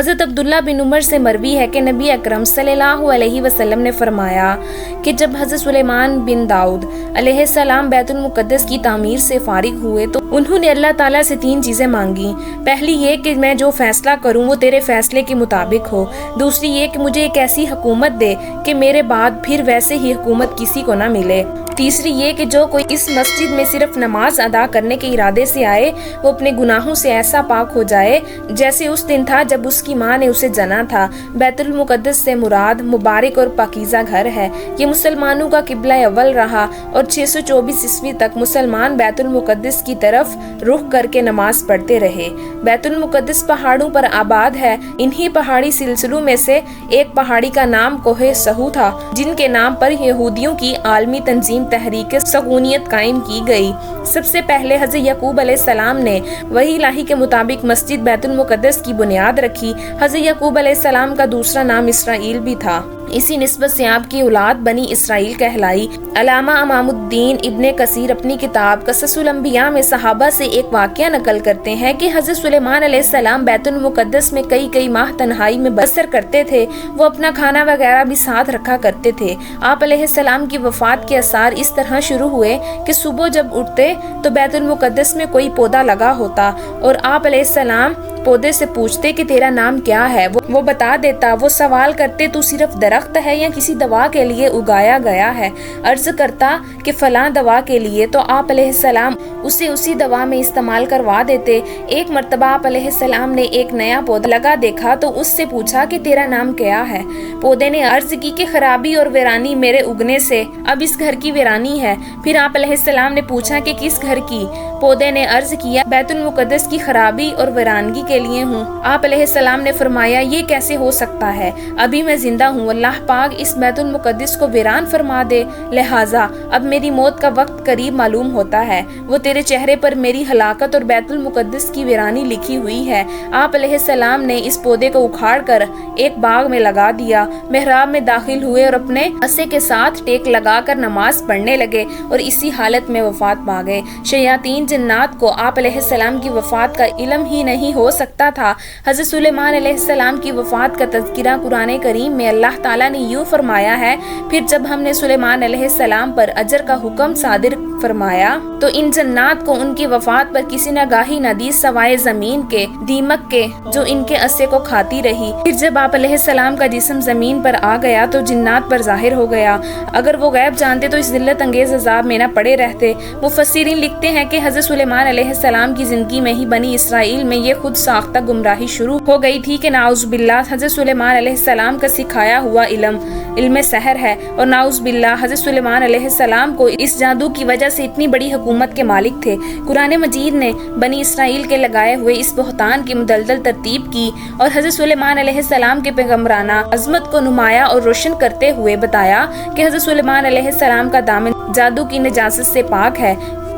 حضرت عبداللہ بن عمر سے مروی ہے کہ نبی اکرم صلی اللہ علیہ وسلم نے فرمایا کہ جب حضرت سلیمان بن داؤد علیہ السلام بیت المقدس کی تعمیر سے فارغ ہوئے تو انہوں نے اللہ تعالیٰ سے 3 چیزیں مانگی۔ پہلی یہ کہ میں جو فیصلہ کروں وہ تیرے فیصلے کے مطابق ہو، دوسری یہ کہ مجھے ایک ایسی حکومت دے کہ میرے بعد پھر ویسے ہی حکومت کسی کو نہ ملے، تیسری یہ کہ جو کوئی اس مسجد میں صرف نماز ادا کرنے کے ارادے سے آئے وہ اپنے گناہوں سے ایسا پاک ہو جائے جیسے اس دن تھا جب اس کی ماں نے اسے جنا تھا۔ بیت المقدس سے مراد مبارک اور پاکیزہ گھر ہے۔ یہ مسلمانوں کا قبلہ اول رہا اور 624 عیسوی تک مسلمان بیت المقدس کی طرف رخ کر کے نماز پڑھتے رہے۔ بیت المقدس پہاڑوں پر آباد ہے۔ انہی پہاڑی سلسلوں میں سے ایک پہاڑی کا نام کوہ سہو تھا، جن کے نام پر یہودیوں کی عالمی تنظیم تحریک صہیونیت قائم کی گئی۔ سب سے پہلے حضرت یعقوب علیہ السلام نے وحی الہی کے مطابق مسجد بیت المقدس کی بنیاد رکھی۔ حضرت یعقوب علیہ السلام کا دوسرا نام اسرائیل بھی تھا، اسی نسبت سے آپ کی اولاد بنی اسرائیل کہلائی۔ علامہ امام الدین ابن کثیر اپنی کتاب قصص الانبیاء میں صحابہ سے ایک واقعہ نقل کرتے ہیں کہ حضرت سلیمان علیہ السلام بیت المقدس میں کئی ماہ تنہائی میں بسر کرتے تھے۔ وہ اپنا کھانا وغیرہ بھی ساتھ رکھا کرتے تھے۔ آپ علیہ السلام کی وفات کے آثار اس طرح شروع ہوئے کہ صبح جب اٹھتے تو بیت المقدس میں کوئی پودا لگا ہوتا اور آپ علیہ السلام پودے سے پوچھتے کہ تیرا نام کیا ہے، وہ بتا دیتا۔ وہ سوال کرتے تو صرف درخت ہے یا کسی دوا کے لیے اگایا گیا ہے؟ عرض کرتا کہ فلاں دوا کے لیے، تو آپ علیہ السلام اسے اسی دوا میں استعمال کروا دیتے۔ ایک مرتبہ آپ علیہ السلام نے ایک نیا پودا لگا دیکھا تو اس سے پوچھا کہ تیرا نام کیا ہے؟ پودے نے عرض کی کہ خرابی اور ویرانی میرے اگنے سے اب اس گھر کی ویرانی ہے۔ پھر آپ علیہ السلام نے پوچھا کہ کس گھر کی؟ پودے نے عرض کیا بیت المقدس کی خرابی اور ویرانگی کے لیے ہوں۔ آپ علیہ السلام نے فرمایا یہ کیسے ہو سکتا ہے؟ ابھی میں زندہ ہوں، اللہ پاک اس بیت المقدس کو ویران فرما دے، لہٰذا اب میری موت کا وقت قریب معلوم ہوتا ہے۔ وہ تیرے چہرے پر میری ہلاکت اور بیت المقدس کی ویرانی لکھی ہوئی ہے۔ آپ علیہ السلام نے اس پودے کو اکھاڑ کر ایک باغ میں لگا دیا، محراب میں داخل ہوئے اور اپنے عصے کے ساتھ ٹیک لگا کر نماز پڑھنے لگے اور اسی حالت میں وفات پا گئے۔ شیاطین جنات کو آپ علیہ السلام کی وفات کا علم ہی نہیں ہو سکتا تھا۔ حضرت سلیمان علیہ السلام کی وفات کا تذکرہ قرآن کریم میں اللہ تعالیٰ نے یوں فرمایا ہے، پھر جب ہم نے سلیمان علیہ السلام پر اجر کا حکم صادر فرمایا تو ان جنات کو ان کی وفات پر کسی نہ گاہی نہ دی سوائے زمین کے دیمک کے جو ان کے عصے کو کھاتی رہی۔ پھر جب آپ علیہ السلام کا جسم زمین پر آ گیا تو جنات پر ظاہر ہو گیا۔ اگر وہ غیب جانتے تو اس ذلت انگیز عذاب میں نہ پڑے رہتے۔ مفسرین لکھتے ہیں کہ حضرت سلیمان علیہ السلام کی زندگی میں ہی بنی اسرائیل میں یہ خود ساختہ گمراہی شروع ہو گئی تھی کہ نعوذ باللہ حضرت سلیمان علیہ السلام کا سکھایا ہوا علم سحر ہے، اور نعوذ باللہ حضرت سلیمان علیہ السلام کو اس جادو کی وجہ سے اتنی بڑی حکومت کے مالک تھے۔ قرآن مجید نے بنی اسرائیل کے لگائے ہوئے اس بہتان کی مدلدل ترتیب کی اور حضرت سلیمان علیہ السلام کے پیغمبرانہ عظمت کو نمایاں اور روشن کرتے ہوئے بتایا کہ حضرت سلیمان علیہ السلام کا دامن جادو کی نجاست سے پاک ہے۔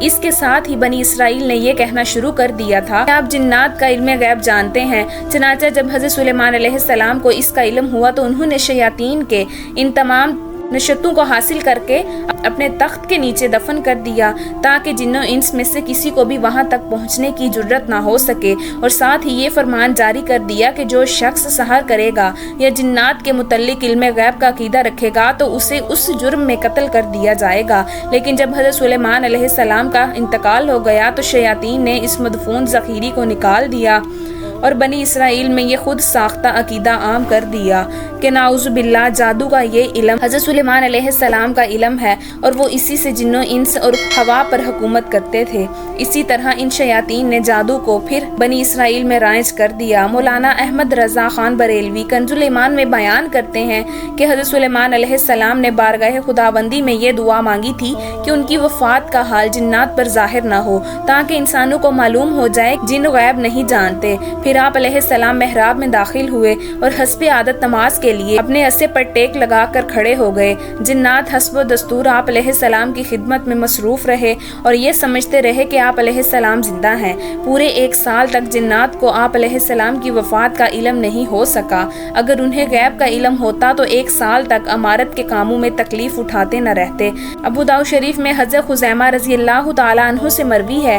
اس کے ساتھ ہی بنی اسرائیل نے یہ کہنا شروع کر دیا تھا کہ آپ جنات کا علم غیب جانتے ہیں۔ چنانچہ جب حضرت سلیمان علیہ السلام کو اس کا علم ہوا تو انہوں نے شیاطین کے ان تمام نشتوں کو حاصل کر کے اپنے تخت کے نیچے دفن کر دیا تاکہ جن و انس میں سے کسی کو بھی وہاں تک پہنچنے کی جرت نہ ہو سکے، اور ساتھ ہی یہ فرمان جاری کر دیا کہ جو شخص سحر کرے گا یا جنات کے متعلق علم غیب کا عقیدہ رکھے گا تو اسے اس جرم میں قتل کر دیا جائے گا۔ لیکن جب حضرت سلیمان علیہ السلام کا انتقال ہو گیا تو شیاطین نے اس مدفون ذخیرے کو نکال دیا اور بنی اسرائیل میں یہ خود ساختہ عقیدہ عام کر دیا کہ نعوذ باللہ جادو کا یہ علم حضرت سلیمان علیہ السلام کا علم ہے اور وہ اسی سے جن و انس اور ہوا پر حکومت کرتے تھے۔ اسی طرح ان شیاطین نے جادو کو پھر بنی اسرائیل میں رائج کر دیا۔ مولانا احمد رضا خان بریلوی کنز الایمان میں بیان کرتے ہیں کہ حضرت سلیمان علیہ السلام نے بارگاہ خداوندی میں یہ دعا مانگی تھی کہ ان کی وفات کا حال جنات پر ظاہر نہ ہو تاکہ انسانوں کو معلوم ہو جائے جن غیب نہیں جانتے۔ پھر آپ علیہ السلام محراب میں داخل ہوئے اور حسب عادت نماز کے لیے اپنے عصے پر ٹیک لگا کر کھڑے ہو گئے۔ جنات حسب و دستور آپ علیہ السلام کی خدمت میں مصروف رہے اور یہ سمجھتے رہے کہ آپ علیہ السلام زندہ ہیں۔ پورے 1 سال تک جنات کو آپ علیہ السلام کی وفات کا علم نہیں ہو سکا۔ اگر انہیں غیب کا علم ہوتا تو 1 سال تک عمارت کے کاموں میں تکلیف اٹھاتے نہ رہتے۔ ابو داؤد شریف میں حضرت خزیمہ رضی اللہ تعالیٰ عنہ سے مروی ہے